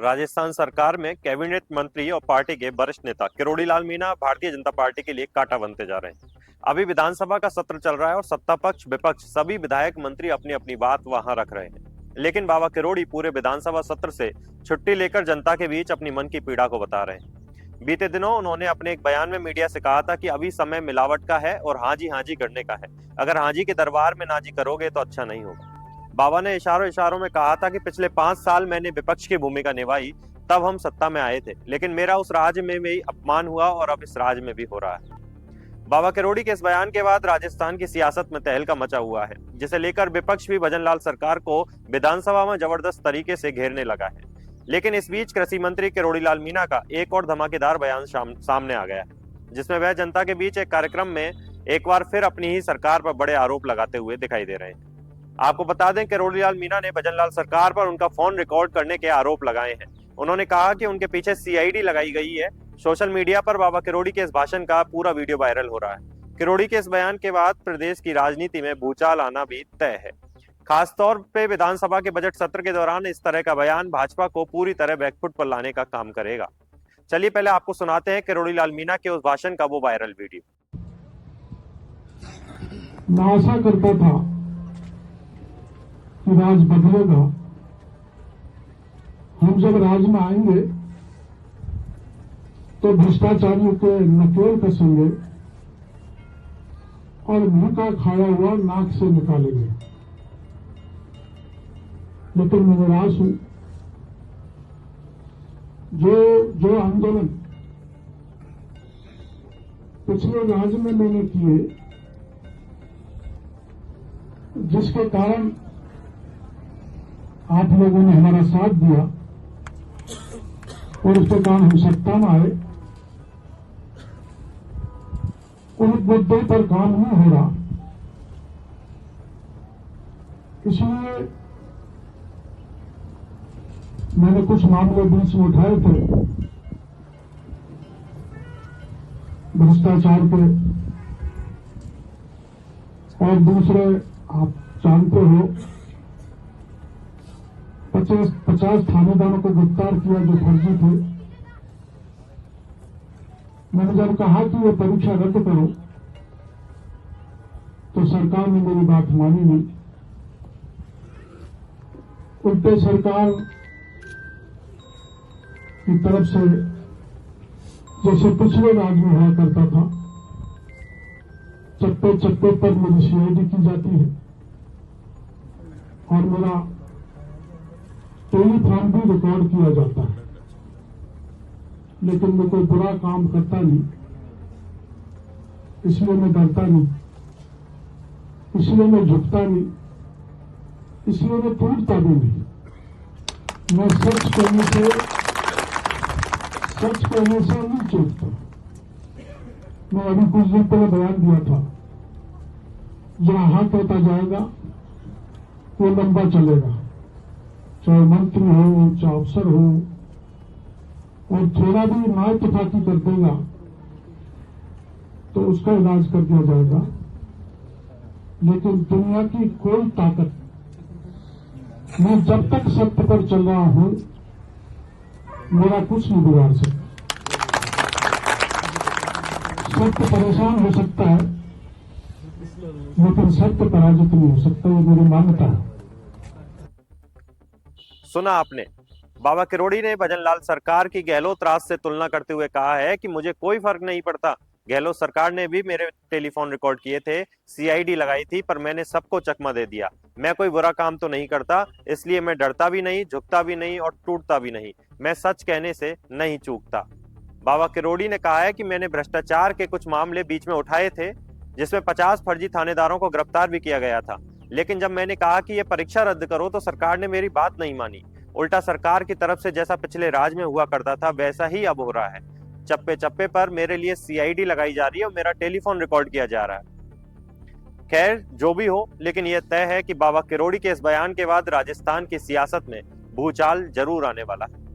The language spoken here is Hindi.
राजस्थान सरकार में कैबिनेट मंत्री और पार्टी के वरिष्ठ नेता किरोड़ी लाल मीणा भारतीय जनता पार्टी के लिए कांटा बनते जा रहे हैं। अभी विधानसभा का सत्र चल रहा है और सत्ता पक्ष विपक्ष सभी विधायक मंत्री अपनी अपनी बात वहां रख रहे हैं, लेकिन बाबा किरोड़ी पूरे विधानसभा सत्र से छुट्टी लेकर जनता के बीच अपनी मन की पीड़ा को बता रहे हैं। बीते दिनों उन्होंने अपने एक बयान में मीडिया से कहा था कि अभी समय मिलावट का है और हाँ जी करने का है। अगर हाँ जी के दरबार में ना जी करोगे तो अच्छा नहीं होगा। बाबा ने इशारों इशारों में कहा था कि पिछले 5 साल मैंने विपक्ष की भूमिका निभाई, तब हम सत्ता में आए थे, लेकिन मेरा उस राज्य में भी अपमान हुआ और अब इस राज्य में भी हो रहा है। बाबा किरोड़ी के इस बयान के बाद राजस्थान की सियासत में तहलका मचा हुआ है, जिसे लेकर विपक्ष भी भजनलाल सरकार को विधानसभा में जबरदस्त तरीके से घेरने लगा है। लेकिन इस बीच कृषि मंत्री किरोड़ी लाल मीणा का एक और धमाकेदार बयान सामने आ गया है, जिसमें वह जनता के बीच एक कार्यक्रम में एक बार फिर अपनी ही सरकार पर बड़े आरोप लगाते हुए दिखाई दे रहे हैं। आपको बता दें, किरोड़ी लाल मीणा ने भजनलाल सरकार पर उनका फोन रिकॉर्ड करने के आरोप लगाए हैं। उन्होंने कहा कि उनके पीछे सीआईडी लगाई गई है। सोशल मीडिया पर बाबा किरोड़ी के इस भाषण का पूरा वीडियो वायरल हो रहा है। किरोड़ी के इस बयान के बाद प्रदेश की राजनीति में भूचाल आना भी तय है। खासतौर पे विधानसभा के बजट सत्र के दौरान इस तरह का बयान भाजपा को पूरी तरह बैकफुट पर लाने का काम करेगा। चलिए पहले आपको सुनाते हैं किरोड़ी लाल मीणा के उस भाषण का वो वायरल वीडियो। मैं आशा करता था कि राज बदलेगा। हम जब राज में आएंगे तो भ्रष्टाचारियों के नकेल कसेंगे और मुंह का खाया हुआ नाक से निकालेंगे। लेकिन मैं निराश हूं। जो आंदोलन पिछले राज्य में मैंने किए, जिसके कारण आप लोगों ने हमारा साथ दिया और उसके कारण हम सत्ता में आए, उन मुद्दों पर काम नहीं हो रहा। इसलिए मैंने कुछ मामले बीच में उठाए थे, भ्रष्टाचार के, और दूसरे आप जानते हो 50 थानेदारों को गिरफ्तार किया जो फर्जी थे। मैंने जब कहा कि ये परीक्षा रद्द करो तो सरकार ने मेरी बात मानी नहीं। उल्टे सरकार की तरफ से, जैसे पिछले राज्य में हुआ करता था, चप्पे चप्पे पर मेरी सीआईडी की जाती है और मेरा टेलीफोन भी रिकॉर्ड किया जाता है। लेकिन मैं कोई बुरा काम करता नहीं, इसलिए मैं डरता नहीं, इसलिए मैं झुकता नहीं, इसलिए मैं टूटता भी नहीं। मैं सच कहने से नहीं चूकता। मैं अभी कुछ दिन पहले बयान दिया था, जहां हाथ होता जाएगा वो लंबा चलेगा, चाहे मंत्री हो चाहे अफसर हो, और थोड़ा भी ना इत्तेफाकी कर देगा तो उसका इलाज कर दिया जाएगा। लेकिन दुनिया की कोई ताकत, मैं जब तक सत्य पर चल रहा हूं, मेरा कुछ नहीं बिगाड़ सकता। सत्य परेशान हो सकता है, लेकिन सत्य पराजित नहीं हो सकता। ये मेरी मान्यता है। सुना आपने, बाबा किरोड़ी ने भजनलाल सरकार की गहलोत राज से तुलना करते हुए कहा है कि मुझे कोई फर्क नहीं पड़ता। गहलोत सरकार ने भी मेरे टेलीफोन रिकॉर्ड किए थे, सीआईडी लगाई थी, पर मैंने सबको चकमा दे दिया। मैं कोई बुरा काम तो नहीं करता, इसलिए मैं डरता भी नहीं, झुकता भी नहीं और टूटता भी नहीं। मैं सच कहने से नहीं चूकता। बाबा किरोड़ी ने कहा है कि मैंने भ्रष्टाचार के कुछ मामले बीच में उठाए थे, जिसमें 50 फर्जी थानेदारों को गिरफ्तार भी किया गया था। लेकिन जब मैंने कहा कि यह परीक्षा रद्द करो तो सरकार ने मेरी बात नहीं मानी। उल्टा सरकार की तरफ से जैसा पिछले राज में हुआ करता था वैसा ही अब हो रहा है। चप्पे चप्पे पर मेरे लिए सीआईडी लगाई जा रही है और मेरा टेलीफोन रिकॉर्ड किया जा रहा है। खैर जो भी हो, लेकिन यह तय है कि बाबा किरोड़ी के इस बयान के बाद राजस्थान की सियासत में भूचाल जरूर आने वाला है।